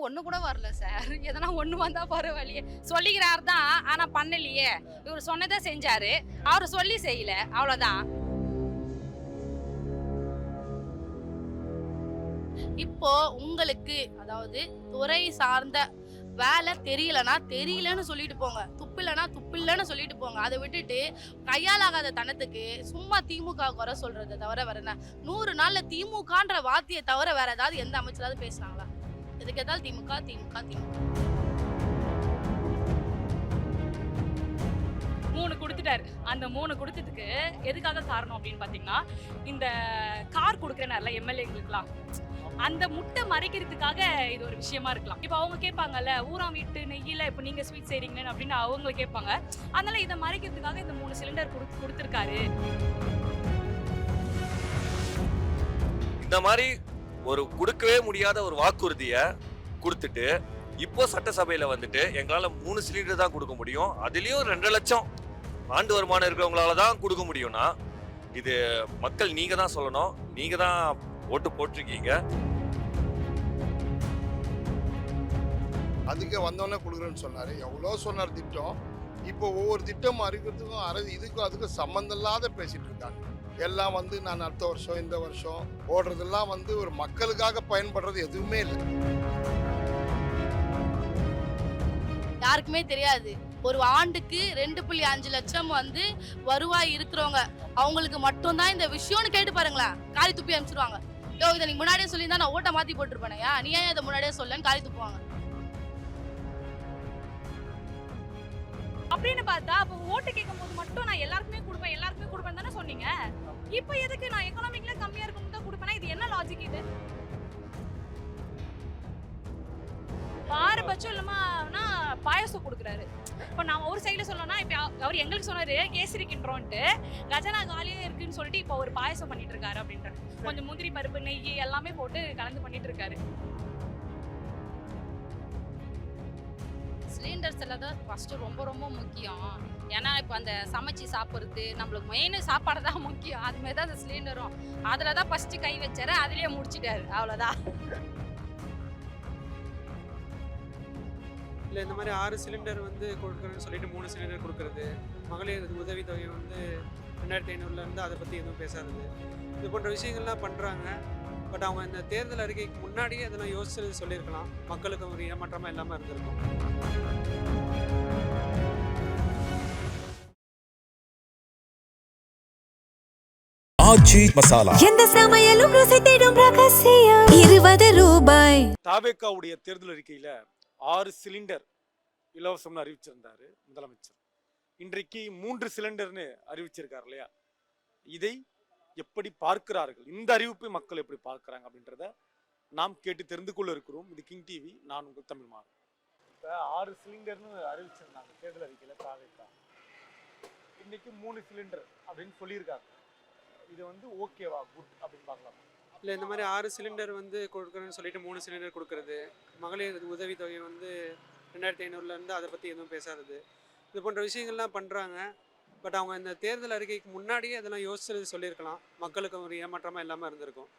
ஒண்ணு கூட வரல சார். எதனா ஒண்ணு வந்தா பரவாயில்லையே. சொல்லிக்கிறார் தான், ஆனா பண்ணலையே. இவரு சொன்னத செஞ்சாரு. அவரு சொல்லி செய்யல. அவ்வளவுதான். இப்போ உங்களுக்கு அதாவது துறை சார்ந்த வேலை தெரியலனா தெரியலன்னு சொல்லிட்டு போங்க. துப்பில்லனா துப்பில்லன்னு சொல்லிட்டு போங்க. அத விட்டுட்டு கையாலாகாத தனத்துக்கு சும்மா திமுக குறை சொல்றத தவிர வேற என்ன? 100 நாள்ல திமுகன்ற வார்த்தைய தவிர வேற ஏதாவது எந்த அமைச்சராவது பேசுனாங்களா? எதுக்கு எடுத்தாலும் திமுக, திமுக, திமுக. 3 குடுத்துட்டாரு. அந்த 3 குடுத்ததுக்கு எதுக்காக காரணம் அப்படின்னு பார்த்தீங்கன்னா, இந்த கார் குடுக்குறேனார்ல எம்எல்ஏங்களுக்குலாம், அந்த முட்டை மறைக்கிறதுக்காக இது ஒரு விஷயமா இருக்கலாம். இப்ப அவங்க கேட்பாங்கல்ல, ஊராம் வீட்டு நெய்யில இப்ப நீங்க ஸ்வீட் செய்றீங்கன்னு அப்படின்னு அவங்க கேட்பாங்க. அதனால இத மறைக்கிறதுக்காக இந்த 3 சிலிண்டர் குடுத்திருக்காரு. இந்த மாதிரி ஒரு கொடுக்கவே முடியாத ஒரு வாக்குறுதிய குடுத்துட்டு, இப்போ சட்டசபையில வந்துட்டு எங்களால 3 சிலிண்டர் தான் குடுக்க முடியும். அதுலயும் 2 லட்சம் ஆண்டு வருமானம் இருக்கிறவங்களால தான் குடுக்க முடியும்னா, இது மக்கள் நீங்க தான் சொல்லணும். நீங்க தான் ஓட்டு போட்டிருக்கீங்க. அதுக்கு வந்தோடனே கொடுக்குறேன்னு சொன்னார். எவ்வளோ சொன்னார் திட்டம். இப்போ ஒவ்வொரு திட்டம் அறிவிக்கிறதுக்கும் இதுக்கும் அதுக்கும் சம்மந்தம் இல்லாத பேசிட்டு இருக்காங்க. எல்லாம் வந்து நான் அடுத்த வருஷம் இந்த வருஷம் ஓடுறதெல்லாம் வந்து ஒரு மக்களுக்காக பயன்படுறது எதுவுமே இல்லை. யாருக்குமே தெரியாது. ஒரு ஆண்டுக்கு 2.5 லட்சம் வந்து வருவாய் இருக்கிறவங்க அவங்களுக்கு மட்டும்தான் இந்த விஷயம்னு கேட்டு பாருங்களேன். காரி துப்பி அனுப்பிச்சிருவாங்க. இதை நீ முன்னாடியே சொல்லியிருந்தா நான் ஓட்ட மாத்தி போட்டுருப்பேனையா, நீ ஏன் இதை முன்னாடியே சொல்லன்னு காரி துப்புவாங்க. அப்படின்னு பார்த்தா அப்ப ஓட்டு கேட்கும்போது மட்டும் நான் எல்லாருக்குமே கொடுப்பேன் தானே சொன்னீங்க. இப்போ எதுக்கு நான் எக்கனாமிக்ல கம்மியா இருக்கும் தான் கொடுப்பேனா? இது என்ன லாஜிக் இது? பாரபட்சம் இல்லாமனா பாயசம் கொடுக்குறாரு. இப்போ நான் ஒரு சைடுல சொல்லணும்னா, இப்போ அவர் எங்களுக்கு சொன்னாரு கேசரி கிண்டுறோன்ட்டு, கஜனா காலியே இருக்குன்னு சொல்லிட்டு இப்போ ஒரு பாயசம் பண்ணிட்டு இருக்காரு அப்படின்ற. கொஞ்சம் முந்திரி பருப்பு நெய் எல்லாமே போட்டு கலந்து பண்ணிட்டு இருக்காரு. சிலிண்டர்ஸ் எல்லாம் தான் ஃபர்ஸ்ட் ரொம்ப ரொம்ப முக்கியம். ஏன்னா இப்போ அந்த சமைச்சு சாப்பிட்றது நம்மளுக்கு மெயின் சாப்பாடு தான் முக்கியம். அதுமாரி தான் அந்த சிலிண்டரும் அதில் தான் ஃபர்ஸ்ட் கை வச்சாரு, அதுலேயே முடிச்சிட்டாரு. அவ்வளோதான். இல்லை இந்த மாதிரி 6 சிலிண்டர் வந்து கொடுக்குறேன்னு சொல்லிட்டு 3 சிலிண்டர் கொடுக்குறது, மகளிர் உதவித்தொகை வந்து 2500 அதை பற்றி எதுவும் பேசாதது, இது போன்ற விஷயங்கள்லாம் பண்ணுறாங்க. பட் அவங்க இந்த தேர்தல் அறிக்கைக்கு முன்னாடியே அதெல்லாம் யோசிச்சு சொல்லியிருக்கலாம். மக்களுக்கு ஒரு ஏமாற்றமாக இல்லாமல் இருந்திருக்கும். ஆச்சி மசாலா எந்த சமையலும் ருசி தேடும் ரகசியம் 20 ரூபாய். தாவேக்காவுடைய தேர்தல் அறிக்கையில 6 சிலிண்டர் இலவசம்னு அறிவிச்சிருந்தாரு முதலமைச்சர். இன்றைக்கு 3 சிலிண்டர்னு அறிவிச்சிருக்காரு இல்லையா? இதை எப்படி பார்க்கிறார்கள், இந்த அறிவிப்பை மக்கள் எப்படி பார்க்கிறாங்க அப்படின்றத நாம் கேட்டு தெரிந்து கொள்ள இருக்கிறோம். இது கிங் டிவி, நான் உங்கள் தமிழ் மாறன். இப்போ 6 சிலிண்டர்னு அறிவிச்சிருந்தாங்க தேர்தல் அறிக்கையில தாவேக்கா. இன்னைக்கு 3 சிலிண்டர் அப்படின்னு சொல்லியிருக்காங்க. இது வந்து ஓகேவா, குட் அப்படின்னு பார்க்கலாம்? இல்லை இந்த மாதிரி 6 சிலிண்டர் வந்து கொடுக்குறேன்னு சொல்லிட்டு 3 சிலிண்டர் கொடுக்குறது, மகளிர் உதவித்தொகை வந்து 2500 அதை பற்றி எதுவும் பேசாதது, இது போன்ற விஷயங்கள்லாம் பண்ணுறாங்க. பட் அவங்க இந்த தேர்தல் அறிக்கைக்கு முன்னாடியே அதெல்லாம் யோசிச்சு சொல்லியிருக்கலாம். மக்களுக்கு ஒரு ஏமாற்றமாக இல்லாமல் இருந்திருக்கும்.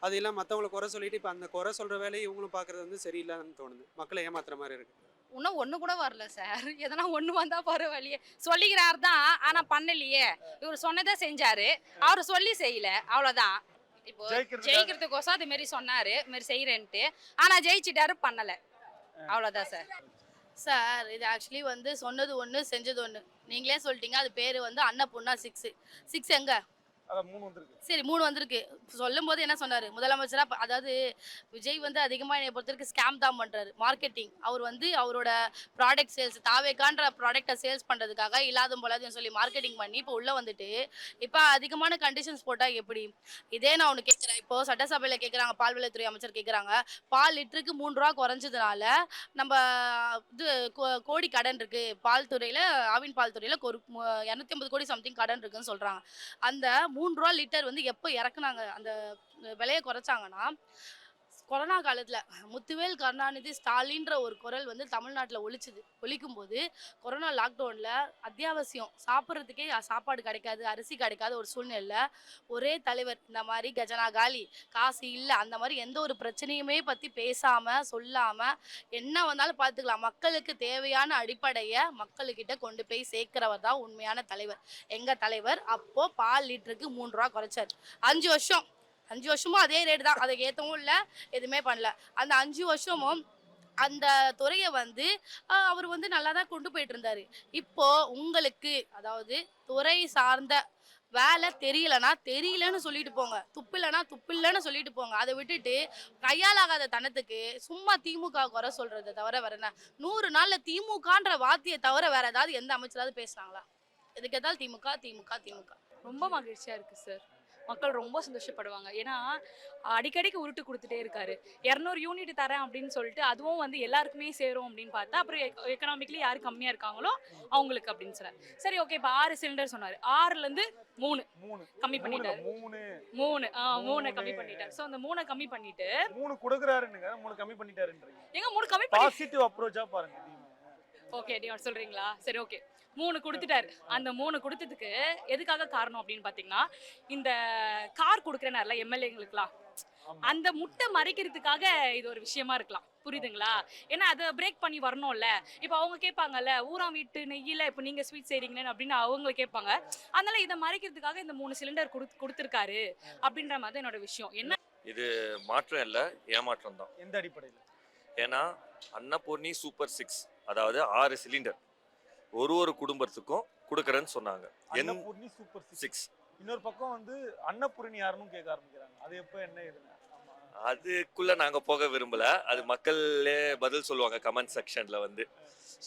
அது இல்லாமல் மற்றவங்களை குறை சொல்லிட்டு இப்போ அந்த குறை சொல்கிற வேலையை இவங்களும் பார்க்குறது வந்து சரியில்லைன்னு தோணுது. மக்களை ஏமாத்துற மாதிரி இருக்கு. இன்னும் ஒண்ணு கூட வரல சார். எதனா ஒண்ணு வந்தா பரவாயில்லையே. சொல்லிக்கிறார் தான், ஆனா பண்ணலையே. இவரு சொன்னதை செஞ்சாரு. அவரு சொல்லி செய்யல. அவ்வளவுதான். இப்போ ஜெயிக்கிறதுக்கோசம் அது மாரி சொன்னாரு, இது மாரி செய்யறேன்ட்டு. ஆனா ஜெயிச்சிட்டாரு, பண்ணல. அவ்வளவுதான் சார். சார் இது ஆக்சுவலி வந்து சொன்னது ஒன்று செஞ்சது ஒன்று. நீங்களே சொல்லிட்டீங்க. அது பேர் வந்து அன்னபூர்ணா 6 எங்க? அதான் 3 வந்திருக்கு. சரி 3 வந்திருக்கு. சொல்லும் போது என்ன சொன்னாரு முதலமைச்சரா? அதாவது விஜய் வந்து அதிகமாக என்னை பொறுத்தவரைக்கும் ஸ்கேம் தான் பண்ணுறாரு. மார்க்கெட்டிங் அவர் வந்து அவரோட ப்ராடக்ட் சேல்ஸ் தாவேக்கான்ற ப்ராடக்டை சேல்ஸ் பண்ணுறதுக்காக இல்லாத போலாதுன்னு சொல்லி மார்க்கெட்டிங் பண்ணி இப்போ உள்ளே வந்துட்டு இப்போ அதிகமான கண்டிஷன்ஸ் போட்டால் எப்படி? இதே நான் ஒன்று கேட்குறேன். இப்போது சட்டசபையில் கேட்குறாங்க, பால்வளத்துறை அமைச்சர் கேட்குறாங்க, பால் லிட்டருக்கு 3 ரூபா குறைஞ்சதுனால நம்ம இது கோடி கடன் இருக்குது பால் துறையில், ஆவின் பால் துறையில் ஒரு 250 கோடி சம்திங் கடன் இருக்குன்னு சொல்கிறாங்க. அந்த 3 ரூபா லிட்டர் வந்து எப்போ இறக்குனாங்க, அந்த விலையை குறைச்சாங்கன்னா கொரோனா காலத்தில் முத்துவேல் கருணாநிதி ஸ்டாலின்ற ஒரு குரல் வந்து தமிழ்நாட்டில் ஒலிக்கும் போது கொரோனா லாக்டவுனில் அத்தியாவசியம் சாப்பிட்றதுக்கே சாப்பாடு கிடைக்காது, அரிசி கிடைக்காத ஒரு சூழ்நிலையில் ஒரே தலைவர் இந்த மாதிரி கஜனா காலி, காசு இல்லை, அந்த மாதிரி எந்த ஒரு பிரச்சனையுமே பற்றி பேசாமல் சொல்லாமல் என்ன வந்தாலும் பார்த்துக்கலாம், மக்களுக்கு தேவையான அடிப்படையை மக்களுக்கிட்ட கொண்டு போய் சேர்க்கிறவர் தான் உண்மையான தலைவர். எங்கள் தலைவர் அப்போது பால் லிட்டருக்கு 3 ரூபா குறைச்சார். 5 வருஷமும் அதே ரேட்டு தான், அதை ஏற்றவும் இல்லை, எதுவுமே பண்ணல. அந்த 5 வருஷமும் அந்த துறையை வந்து அவர் வந்து நல்லா தான் கொண்டு போயிட்டு இருந்தாரு. இப்போ உங்களுக்கு அதாவது துறை சார்ந்த வேலை தெரியலன்னு சொல்லிட்டு போங்க, துப்பில்லைன்னு சொல்லிட்டு போங்க. அதை விட்டுட்டு கையாலாகாத தனத்துக்கு சும்மா திமுக குறை சொல்றதை தவிர வேற என்ன? 100 நாள்ல திமுகன்ற வார்த்தையை தவிர வேற ஏதாவது எந்த அமைச்சராவது பேசுனாங்களா? எதுக்கு ஏதாவது திமுக திமுக திமுக. ரொம்ப மகிழ்ச்சியா இருக்கு சார். மக்கள் ரொம்ப சந்தோஷப்படுவாங்க. ஏன்னா அடிக்கடிக்கு உருட்டு கொடுத்துட்டே இருக்காரு. 200 யூனிட் தரேன் அப்படின்னு சொல்லிட்டு அதுவும் வந்து எல்லாருக்குமே சேரும் அப்படின்னு பார்த்தா அப்புறம் எக்கனாமிக்கலி யார் கம்மியா இருக்காங்களோ அவங்களுக்கு அப்படின்னு சொன்னார். சரி ஓகே, இப்போ 6 சிலிண்டர் சொன்னாரு. 6ல இருந்து 3 கம்மி பண்ணிட்டாரு. 3 கம்மி பண்ணிட்டாரு. ஸோ அந்த 3 கம்மி பண்ணிட்டு 3 கொடுக்குறாருன்னு 3 கம்மி பண்ணிட்டாருன்றீங்க. எங்க 3 கம்மி பண்ணி பாசிட்டிவ் அப்ரோச்சா பாருங்க. ஓகே நீ சொல்றீங்களா? சரி ஓகே, 3 கொடுத்துட்டாரு. அந்த 3 கொடுத்ததுக்கு எதுக்காக காரணம் அப்படின்னு பார்த்தீங்கன்னா, இந்த கார் கொடுக்குறேனார்ல எம்எல்ஏங்களுக்குலாம், அந்த முட்டை மறைக்கிறதுக்காக இது ஒரு விஷயமா இருக்கலாம். புரியுதுங்களா? ஏன்னா அதை பிரேக் பண்ணி வரணும்ல. இப்போ அவங்க கேட்பாங்கல்ல, ஊராம் வீட்டு நெய்யில் இப்போ நீங்கள் ஸ்வீட் செய்கிறீங்களேன்னு அப்படின்னு அவங்க கேட்பாங்க. அதனால இதை மறைக்கிறதுக்காக இந்த 3 சிலிண்டர் கொடுத்துருக்காரு அப்படின்ற மாதிரி தான் என்னோட விஷயம். என்ன இது மாற்றம் இல்லை, ஏமாற்றம் தான். எந்த அடிப்படையில்? ஏன்னா அன்னபூர்ணி சூப்பர் 6, அதாவது 6 சிலிண்டர் ஒரு குடும்பத்துக்கும் கொடுக்குறேன்னு சொன்னாங்க. அன்னபூர்ணி சூப்பர் 6. இன்னொரு பக்கம் வந்து அன்னபூர்ணி யாருன்னு கேட்க ஆரம்பிக்கிறாங்க. அது எப்போ என்ன இதுங்க? அதுக்குள்ள நாங்க போக விரும்பல, அது மக்களே பதில் சொல்லுவாங்க கமெண்ட் செக்ஷன்ல வந்து.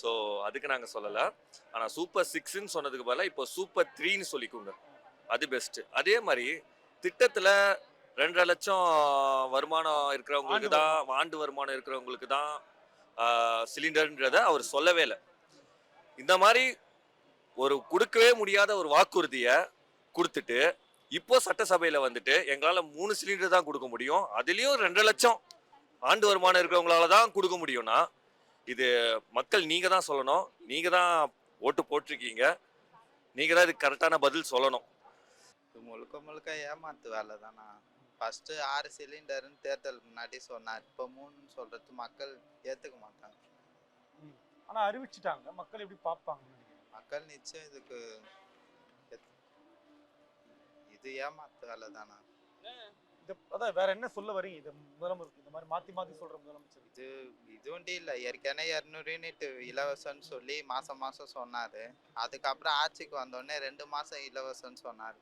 ஸோ அதுக்கு நாங்க சொல்லல. ஆனா சூப்பர் 6ன்னு சொன்னதுக்கு பதிலாக இப்போ சூப்பர் 3ன்னு சொல்லிக்கோங்க, அது பெஸ்ட். அதே மாதிரி திட்டத்துல 2.5 லட்சம் வருமானம் இருக்கிறவங்களுக்கு தான், ஆண்டு வருமானம் இருக்கிறவங்களுக்கு தான் சிலிண்டர்ன்றத அவர் சொல்லவே இல்லை. இந்த மாதிரி ஒரு கொடுக்கவே முடியாத ஒரு வாக்குறுதியை கொடுத்துட்டு இப்போ சட்டசபையில வந்துட்டு எங்களால் 3 சிலிண்டர் தான் கொடுக்க முடியும், அதுலேயும் 2.5 லட்சம் ஆண்டு வருமானம் இருக்கிறவங்களால தான் கொடுக்க முடியும்னா, இது மக்கள் நீங்க தான் சொல்லணும். நீங்க தான் ஓட்டு போட்டிருக்கீங்க, நீங்க தான் இதுக்கு கரெக்டான பதில் சொல்லணும். இது முழுக்க ஏமாத்து வேலை தானா? ஃபர்ஸ்ட் 6 சிலிண்டர்னு தேர்தல் முன்னாடி சொன்னார், இப்போ 3ன்னு சொல்றது மக்கள் ஏத்துக்க மாட்டாங்க. ஆனா அறிவிச்சிட்டாங்க, மக்கள் எப்படி பார்ப்பாங்க? மக்கள் நிச்சயம் இதுக்கு இது ஏமாத்து வேலை தானா? அதான் வேற என்ன சொல்ல வரீங்க? இது முதலமைச்சர் இந்த மாதிரி மாத்தி சொல்ற முதலமைச்சர் இது ஒன்றும் இல்லை. ஏற்கனவே 200 யூனிட் இலவசம்னு சொல்லி மாசம் சொன்னாரு. அதுக்கப்புறம் ஆட்சிக்கு வந்தோடனே 2 மாசம் இலவசம்னு சொன்னாரு.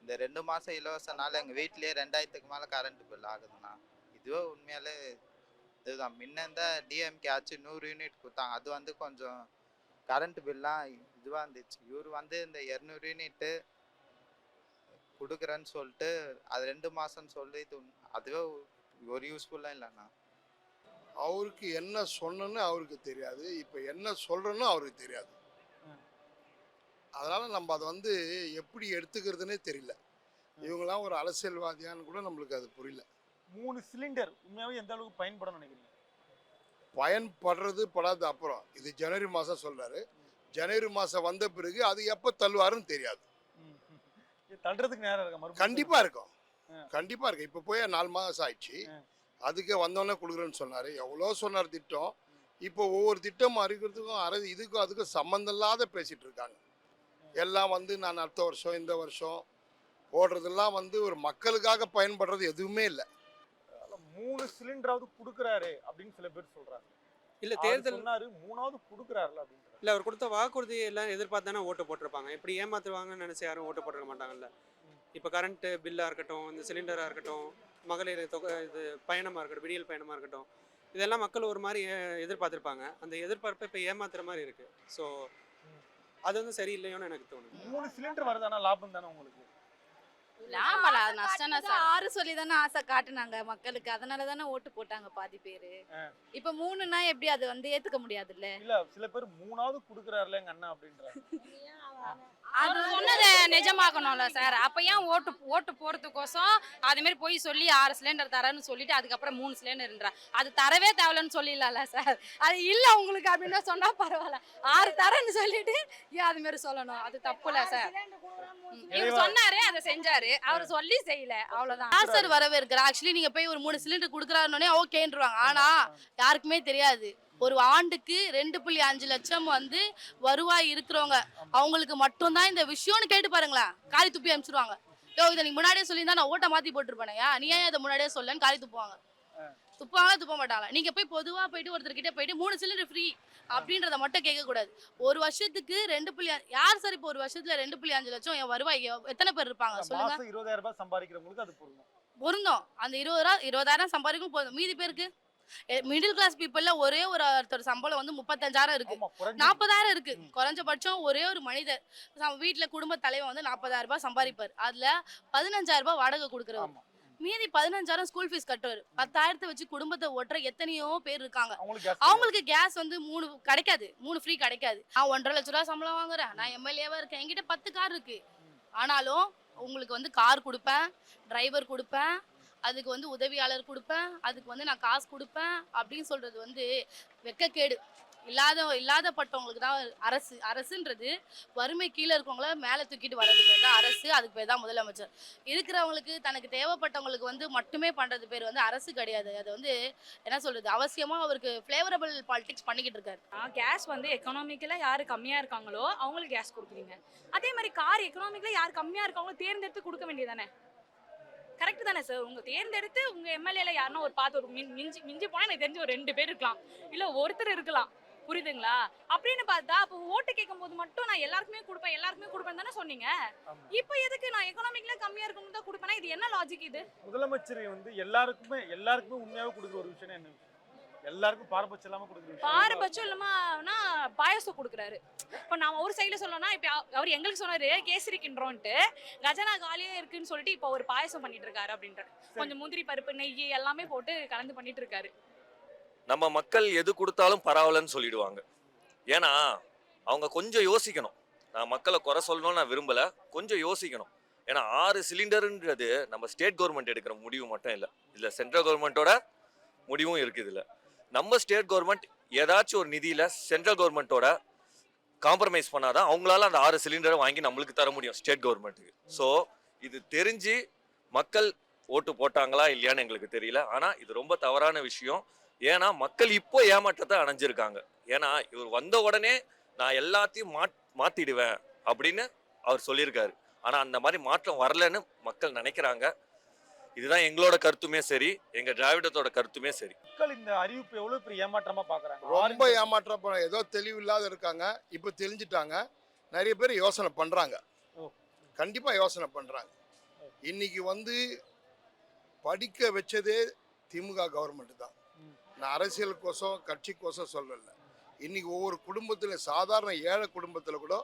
இந்த 2 மாசம் இலவசனால எங்க வீட்லயே 2000க்கு மேல கரண்ட் பில் ஆகுதுண்ணா. இதுவே உண்மையாலே இதுதான். முன்ன இந்த டிஎம்கே ஆச்சு 100 யூனிட் கொடுத்தாங்க, அது வந்து கொஞ்சம் கரண்ட் பில்லாம் இதுவாக இருந்துச்சு. இவர் வந்து இந்த 200 யூனிட்டு கொடுக்குறேன்னு சொல்லிட்டு அது 2 மாசம்னு சொல்லி இது அதுவே ஒரு யூஸ்ஃபுல்லாக இல்லைண்ணா. அவருக்கு என்ன சொன்னன்னு அவருக்கு தெரியாது, இப்போ என்ன சொல்றேன்னு அவருக்கு தெரியாது. அதனால நம்ம அதை வந்து எப்படி எடுத்துக்கிறதுனே தெரியல. இவங்கெல்லாம் ஒரு அரசியல்வாதியான்னு கூட நம்மளுக்கு அது புரியல. 3 சிலிண்டர் உண்மையாவே எந்த அளவுக்கு பயன்படும் நினைக்கிறீங்க? பயன்படுறது படாது. அப்புறம் இது ஜனவரி மாதம் சொல்றாரு, ஜனவரி மாதம் வந்த பிறகு அது எப்போ தள்ளுவாருன்னு தெரியாது. தள்ளுறதுக்கு நேரம் இருக்கா? கண்டிப்பாக இருக்கும், கண்டிப்பாக இருக்கு. இப்போ போய் 4 மாதம் ஆயிடுச்சு, அதுக்கு வந்தோடனே கொடுக்குறேன்னு சொன்னார். எவ்வளோ சொன்னார் திட்டம். இப்போ ஒவ்வொரு திட்டம் அறிக்கிறதுக்கும் இதுக்கும் அதுக்கும் சம்மந்தம் இல்லாத பேசிகிட்டு இருக்காங்க. எல்லாம் வந்து நான் அடுத்த வருஷம் இந்த வருஷம் போடுறதெல்லாம் வந்து ஒரு மக்களுக்காக பயன்படுறது எதுவுமே இல்லை. 3 சிலிண்டராவது கொடுக்குறாரு அப்படின்னு சில பேர் சொல்றாங்க. இல்லை தேர்தல் சொன்னாரு 3வது கொடுக்குறாருல அப்படின்னு. இல்லை அவர் கொடுத்த வாக்குறுதி எல்லாம் எதிர்பார்த்து தானே ஓட்டு போட்டிருப்பாங்க. எப்படி ஏமாத்துவாங்கன்னு நினச்சி யாரும் ஓட்டு போட்டிருக்க மாட்டாங்கல்ல. இப்போ கரண்ட்டு பில்லாக இருக்கட்டும், இந்த சிலிண்டராக இருக்கட்டும், மகளிர் தொகை, இது பயணமாக இருக்கட்டும், விடியல் பயணமாக இருக்கட்டும், இதெல்லாம் மக்கள் ஒரு மாதிரி எதிர்பார்த்துருப்பாங்க. அந்த எதிர்பார்ப்பை இப்போ ஏமாத்துற மாதிரி இருக்குது. ஸோ அது வந்து சரியில்லையோன்னு எனக்கு தோணுது. 3 சிலிண்டர் வருதானா லாபம் தானே உங்களுக்கு? லாபம் நஷ்டம் சார். 6 சொல்லி தானே ஆசை காட்டுனாங்க மக்களுக்கு, அதனால தானே ஓட்டு போட்டாங்க பாதி பேரு. இப்ப 3னா எப்படி அது வந்து ஏத்துக்க முடியாதுல்ல. இல்ல சில பேர் 3வது குடுக்குறாருல எங்க அண்ணா அப்படின்றாங்க. அது சொன்னதை நிஜமாக்கணும்ல சார். அப்ப ஏன் ஓட்டு போறதுக்கோசம் அது மாதிரி போய் சொல்லி 6 சிலிண்டர் தரேன்னு சொல்லிட்டு அதுக்கப்புறம் 3 சிலிண்டர்ன்றா. அது தரவே தேவையில்லன்னு சொல்லிடலாம்ல சார். அது இல்ல உங்களுக்கு அப்படின்னு சொன்னா பரவாயில்ல. 6 தரேன்னு சொல்லிட்டு ஏன் அது மாதிரி சொல்லணும்? அது தப்புல சார். இவர் சொன்னாரு, அதை செஞ்சாரு. அவர் சொல்லி செய்யல, அவ்வளவுதான். யார் சார் வரவேற்கிறா? ஆக்சுவலி நீங்க போய் ஒரு 3 சிலிண்டர் கொடுக்குறாருன்னே ஓகேன்றுவாங்க. ஆனா யாருக்குமே தெரியாது ஒரு ஆண்டுக்கு 2.5 லட்சம் வந்து வருவாய் இருக்கிறவங்க அவங்களுக்கு மட்டும்தான் இந்த விஷயம்னு கேட்டு பாருங்களேன். காரி துப்பி அனுப்பிச்சிருவாங்க. இதை நீ முன்னாடியே சொல்லியிருந்தா நான் ஓட்ட மாத்தி போட்டுருப்பேனையா, நீ ஏன் இதை முன்னாடியே சொல்லன்னு காரி துப்புவாங்க. துப்பாங்களா துப்ப மாட்டாங்க. நீங்க போய் பொதுவா போயிட்டு ஒருத்தர்கிட்ட போயிட்டு 3 சிலிண்டர் ஃப்ரீ அப்படின்றத மட்டும் கேட்க கூடாது. ஒரு வருஷத்துக்கு 2. யார் சார் இப்போ ஒரு வருஷத்துல 2.5 லட்சம் என் வருவாய் எத்தனை பேர் இருப்பாங்க சொல்லுங்க? 20,000 ரூபாய் சம்பாதிக்கிறவங்களுக்கு அது பொருந்தும். அந்த 20,000 சம்பாதிக்கும் போதும். மீதி பேருக்கு மிடில் கிளாஸ் பீப்புள்ல ஒருத்தர் சம்பளம் வந்து 35,000 இருக்கு, 40,000 இருக்கு. குறைஞ்சபட்சம் ஒரே ஒரு மனிதர் வீட்டுல குடும்ப தலைவன் வந்து 40,000 ரூபாய் சம்பாதிப்பார். அதுல 15,000 ரூபாய் வாடகை கொடுக்குறவர், மீதி 15,000 ஸ்கூல் ஃபீஸ் கட்டுவார். 10,000 வச்சு குடும்பத்தை ஓட்டுற எத்தனையோ பேர் இருக்காங்க. அவங்களுக்கு கேஸ் வந்து 3 கிடைக்காது, 3 ஃப்ரீ கிடைக்காது. நான் 1.5 லட்ச ரூபா சம்பளம் வாங்குறேன், நான் எம்எல்ஏவா இருக்கேன், என்கிட்ட 10 கார் இருக்கு. ஆனாலும் உங்களுக்கு வந்து கார் கொடுப்பேன், டிரைவர் கொடுப்பேன், அதுக்கு வந்து உதவியாளர் கொடுப்பேன், அதுக்கு வந்து நான் காசு கொடுப்பேன் அப்படின்னு சொல்றது வந்து வெட்கக்கேடு. இல்லாதப்பட்டவங்களுக்கு தான் அரசுன்றது வறுமை கீழே இருக்கவங்கள மேலே தூக்கிட்டு வர்றது பேர் தான் அரசு. அதுக்கு பேர் தான் முதலமைச்சர். இருக்கிறவங்களுக்கு தனக்கு தேவைப்பட்டவங்களுக்கு வந்து மட்டுமே பண்றது பேர் வந்து அரசு கிடையாது. அது வந்து என்ன சொல்றது, அவசியமா அவருக்கு ஃபிளேவரபிள் பாலிடிக்ஸ் பண்ணிக்கிட்டு இருக்காரு. கேஸ் வந்து எக்கனாமிக்கலா யாரு கம்மியா இருக்காங்களோ அவங்களுக்கு கேஸ் கொடுக்குறீங்க. அதே மாதிரி கார் எக்கனாமிக்கலா யார் கம்மியா இருக்காங்களோ தேர்ந்தெடுத்து கொடுக்க வேண்டியதானே? கரெக்ட் தானே சார்? உங்க தேர்ந்தெடுத்து உங்க எம்எல்ஏல யாருன்னா ஒரு பார்த்து ஒரு மிஞ்சி போனா எனக்கு தெரிஞ்சு ஒரு 2 பேர் இருக்கலாம், இல்ல ஒருத்தர் இருக்கலாம். புரியுதுங்களா? அப்படின்னு பார்த்தா அப்போ ஓட்டு கேட்கும் போது மட்டும் நான் எல்லாருக்குமே கொடுப்பேன் தானே சொன்னீங்க. இப்போ எதுக்கு நான் எக்கனாமிக்ல கம்மியா இருக்கணும் தான் கொடுப்பேனா? இது என்ன லாஜிக் இது? முதலமைச்சர் வந்து எல்லாருக்குமே உண்மையாவே கொடுக்குற ஒரு விஷயம் என்ன? எல்லாருக்கும் பாரபட்சம் இல்லாம கொடுக்குறாரு. பாரபட்சம் இல்லாமனா பாயசம் கொடுக்குறாரு. இப்போ நான் ஒரு சைடுல சொல்லணும்னா, இப்போ அவர் எங்களுக்கு சொன்னாரு கேசரி கிண்டுறோன்ட்டு, கஜனா காலியா இருக்குன்னு சொல்லிட்டு இப்போ ஒரு பாயசம் பண்ணிட்டு இருக்காரு அப்படின்ற. கொஞ்சம் முந்திரி பருப்பு நெய் எல்லாமே போட்டு கலந்து பண்ணிட்டு இருக்காரு. நம்ம மக்கள் எது கொடுத்தாலும் பரவாயில்லன்னு சொல்லிடுவாங்க. ஏன்னா அவங்க கொஞ்சம் யோசிக்கணும். நான் மக்களை குறை சொல்லணும்னு நான் விரும்பல, கொஞ்சம் யோசிக்கணும். ஏன்னா 6 சிலிண்டருன்றது நம்ம ஸ்டேட் கவர்மெண்ட் எடுக்கிற முடிவு மட்டும் இல்லை, இல்லை சென்ட்ரல் கவர்மெண்ட்டோட முடிவும் இருக்குது. இல்லை நம்ம ஸ்டேட் கவர்மெண்ட் ஏதாச்சும் ஒரு நிதியில் சென்ட்ரல் கவர்மெண்ட்டோட காம்ப்ரமைஸ் பண்ணாதான் அவங்களால அந்த 6 சிலிண்டரை வாங்கி நம்மளுக்கு தர முடியும் ஸ்டேட் கவர்மெண்ட்டுக்கு. ஸோ இது தெரிஞ்சு மக்கள் ஓட்டு போட்டாங்களா இல்லையான்னு எங்களுக்கு தெரியல. ஆனால் இது ரொம்ப தவறான விஷயம். ஏன்னா மக்கள் இப்போ ஏமாற்றத்தை அடைஞ்சிருக்காங்க. ஏன்னா இவர் வந்த உடனே நான் எல்லாத்தையும் மாற்றிடுவேன் அப்படின்னு அவர் சொல்லியிருக்காரு. ஆனால் அந்த மாதிரி மாற்றம் வரலன்னு மக்கள் நினைக்கிறாங்க. இதுதான் எங்களோட கருத்துமே சரி, எங்க திராவிடத்தோட கருத்துமே சரி. மக்கள் இந்த அறிவிப்பு எவ்வளவு பெரிய ஏமாற்றமா பாக்குறாங்க. ரொம்ப ஏமாற்றம். ஏதோ தெளிவு இல்லாத இருக்காங்க, இப்போ தெரிஞ்சுட்டாங்க. நிறைய பேர் யோசனை பண்றாங்க, கண்டிப்பா யோசனை பண்றாங்க. இன்னைக்கு வந்து படிக்க வச்சதே திமுக கவர்மெண்ட் தான். நான் அரசியலுக்கோசம் கட்சிக்கோசம் சொல்லல. இன்னைக்கு ஒவ்வொரு குடும்பத்துல, சாதாரண ஏழை குடும்பத்துல கூட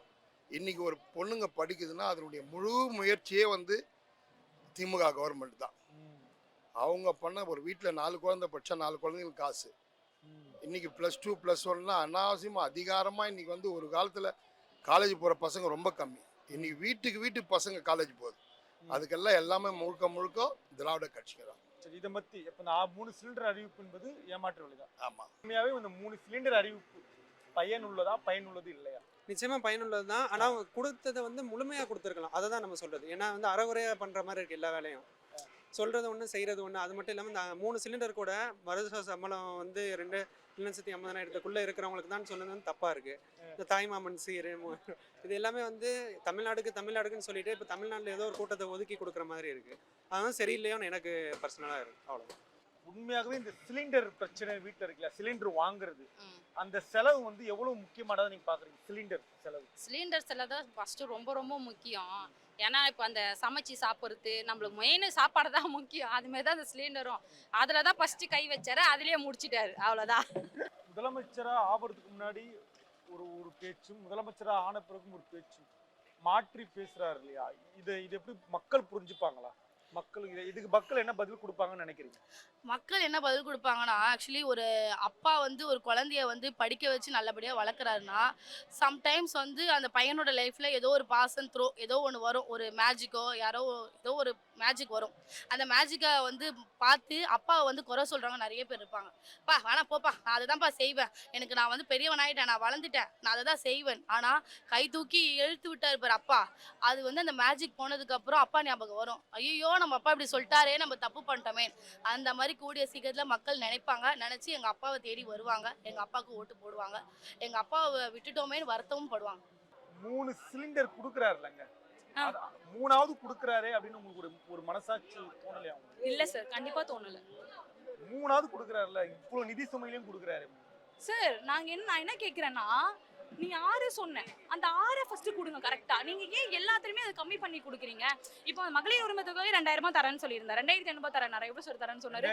இன்னைக்கு ஒரு பொண்ணுங்க படிக்குதுன்னா அதனுடைய முழு முயற்சியே வந்து திமுக கவர்மெண்ட் தான். அவங்க பண்ண ஒரு வீட்டில் 4 குழந்தை படிச்சா 4 குழந்தைங்களுக்கு காசு. இன்னைக்கு +2 +1லாம் அனாவசியமாக அதிகாரமாக இன்னைக்கு வந்து ஒரு காலத்தில் காலேஜ் போகிற பசங்க ரொம்ப கம்மி. இன்னைக்கு வீட்டுக்கு பசங்க காலேஜ் போகுது. அதுக்கெல்லாம் எல்லாமே முழுக்க திராவிட கட்சிங்க தான். சரி, இதை பற்றி இப்போ நான் 3 சிலிண்டர் அறிவிப்பு என்பது ஏமாற்ற வழிதான். ஆமாம், உண்மையாகவே இந்த 3 சிலிண்டர் அறிவிப்பு பயனுள்ளது இல்லையா? நிச்சயமாக பயனுள்ளது தான். ஆனால் அவங்க கொடுத்ததை வந்து முழுமையாக கொடுத்துருக்கலாம். அதை தான் நம்ம சொல்கிறது. ஏன்னா வந்து அறகுறையாக பண்ணுற மாதிரி இருக்குது எல்லா வேலையும். சொல்கிறது ஒன்று செய்கிறது ஒன்று. அது மட்டும் இல்லாமல் இந்த 3 சிலிண்டர் கூட வருஷ சம்பளம் வந்து 2,50,000 இருக்கிறவங்களுக்கு தான் சொன்னது வந்து தப்பாக இருக்குது. இந்த தாய்மாமன் சீர் இது எல்லாமே வந்து தமிழ்நாடுக்குன்னு சொல்லிட்டு இப்போ தமிழ்நாட்டில் ஏதோ ஒரு கூட்டத்தை ஒதுக்கி கொடுக்குற மாதிரி இருக்குது. அதுதான் சரியில்லையோன்னு எனக்கு பர்சனலாக இருக்குது. அவ்வளோதான். உண்மையாகவே இந்த சிலிண்டர் பிரச்சனை வீட்டில் இருக்குல்ல, சிலிண்டர் வாங்குறது அந்த செலவு வந்து எவ்வளவு முக்கியமானதை நீங்க பாக்குறீங்க? சிலிண்டர் செலவு தான் ஃபர்ஸ்ட் ரொம்ப ரொம்ப முக்கியம். ஏன்னா இப்போ அந்த சமைச்சு சாப்பிட்றது நம்மளுக்கு மெயின் சாப்பாடு தான் முக்கியம். அதுமாரி தான் அந்த சிலிண்டரும் அதில் தான் ஃபர்ஸ்ட் கை வச்சாரு, அதுலேயே முடிச்சிட்டாரு. அவ்வளோதான். முதலமைச்சரா ஆகிறதுக்கு முன்னாடி ஒரு பேச்சும், முதலமைச்சரா ஆன பிறகும் ஒரு பேச்சும் மாற்றி பேசுறாரு இல்லையா? இது எப்படி மக்கள் புரிஞ்சுப்பாங்களா? மக்களுக்கு இதுக்கு மக்கள் என்ன பதில் கொடுப்பாங்கன்னு நினைக்கிறீங்க? மக்கள் என்ன பதில் கொடுப்பாங்கன்னா, ஆக்சுவலி ஒரு அப்பா வந்து ஒரு குழந்தைய வந்து படிக்க வச்சு நல்லபடியாக வளர்க்குறாருன்னா, சம்டைம்ஸ் வந்து அந்த பையனோட லைஃப்பில் ஏதோ ஒரு பாஸ் அண்ட் த்ரோ ஏதோ ஒன்று வரும். ஒரு மேஜிக்கோ ஏதோ ஒரு மேஜிக் வரும். அந்த மேஜிக்கை வந்து பார்த்து அப்பாவை வந்து குறை சொல்கிறவங்க நிறைய பேர் இருப்பாங்க. பா வேணாம் போப்பா, நான் அதை தான்ப்பா செய்வேன். நான் வந்து பெரியவன் ஆகிட்டேன், நான் வளர்ந்துட்டேன், நான் அதை தான் செய்வேன். ஆனால் கை தூக்கி இழுத்து விட்டார் பார் அப்பா, அது வந்து அந்த மேஜிக் போனதுக்கப்புறம் அப்பா ஞாபகம் வரும். ஐயோ நம்ம அப்பா இப்படி சொல்லிட்டாரே, நம்ம தப்பு பண்ணிட்டோமே. அந்த மாதிரி கூடிய சீக்கிரத்தில் மக்கள் நினைப்பாங்க. நினச்சி எங்கள் அப்பாவை தேடி வருவாங்க, எங்கள் அப்பாவுக்கு ஓட்டு போடுவாங்க, எங்கள் அப்பாவை விட்டுட்டோமேன்னு வருத்தமும் படுவாங்க. 3 சிலிண்டர் கொடுக்குறாருலங்க, 3ஆவது கொடுக்குறாரு அப்படின்னு உங்களுக்கு ஒரு மனசாட்சி தோணலையா உங்களுக்கு? இல்ல சார், கண்டிப்பா தோணல 3ஆவது கொடுக்குறாருல, இவ்வளவு நிதி சுமையிலையும் கொடுக்குறாரு சார். நான் என்ன கேக்குறேன்னா, நீ 6 சொன்ன, அந்த 6 ஃபர்ஸ்ட் கொடுங்க கரெக்டா. நீங்க ஏன் எல்லாத்துலயுமே அதை கம்மி பண்ணி கொடுக்குறீங்க? இப்போ மகளிர் உரிமை தொகை 2000 ரூபாய் தரேன்னு சொல்லியிருந்தார், 2500 தரேன். எவ்வளவு சார் தரேன்னு சொன்னாரு?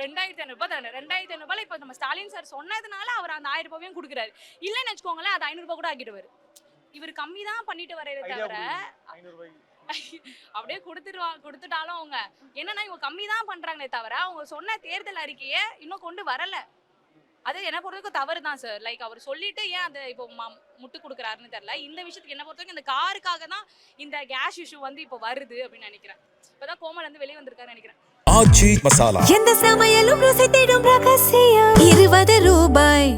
2500 ரூபாய் தரேன். 2500 ரூபாய் இப்போ நம்ம ஸ்டாலின் சார் சொன்னதுனால அவர் அந்த 1000 ரூபாயும் கொடுக்குறாரு. இல்லைன்னு வச்சுக்கோங்களேன், அது 500 ரூபாய் கூட ஆக்கிடுவாரு. இவர் கம்மி தான் பண்ணிட்டு வர்றதை தவிர 500 ரூபாய் அப்படியே கொடுத்துட்டாலும் அவங்க என்னன்னா இவங்க கம்மி தான் பண்றாங்களே தவிர அவங்க சொன்ன தேர்தல் அறிக்கையை இன்னும் கொண்டு வரல. அது என்ன பொறுத்தவரைக்கும் தவறு தான் சார். லைக் அவர் சொல்லிட்டு ஏன் அதை இப்போ முட்டு கொடுக்குறாருன்னு தெரியல. இந்த விஷயத்துக்கு என்ன பொறுத்தவரைக்கும் இந்த காருக்காக தான் இந்த கேஸ் இஷ்யூ வந்து இப்போ வருது அப்படின்னு நினைக்கிறேன். இப்போதான் கோமல் வந்து வெளியே வந்திருக்காருன்னு நினைக்கிறேன். ஆச்சி மசாலா. எந்த சமையலும் ருசி தேடும் ரகசியம் 20 ரூபாய்.